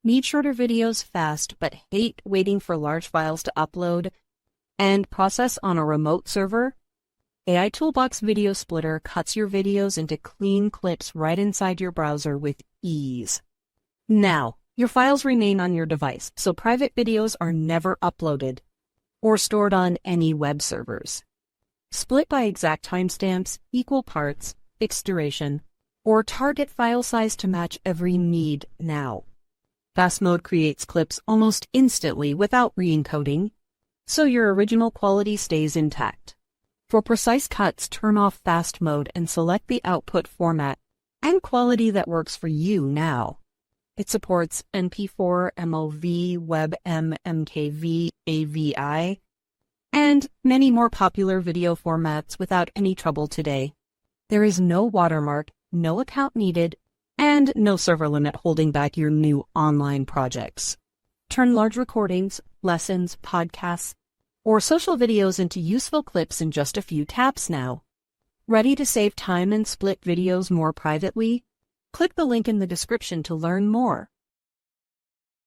Need shorter videos fast but hate waiting for large files to upload and process on a remote server? AI Toolbox Video Splitter cuts your videos into clean clips right inside your browser with ease. Now, your files remain on your device, so private videos are never uploaded or stored on any web servers. Split by exact timestamps, equal parts, fixed duration, or target file size to match every need now. Fast mode creates clips almost instantly without re-encoding, so your original quality stays intact. For precise cuts, turn off fast mode and select the output format and quality that works for you now. It supports MP4, MOV, WebM, MKV, AVI, and many more popular video formats without any trouble today. There is no watermark, no account needed, and no server limit holding back your new online projects. Turn large recordings, lessons, podcasts, or social videos into useful clips in just a few taps now. Ready to save time and split videos more privately? Click the link in the description to learn more.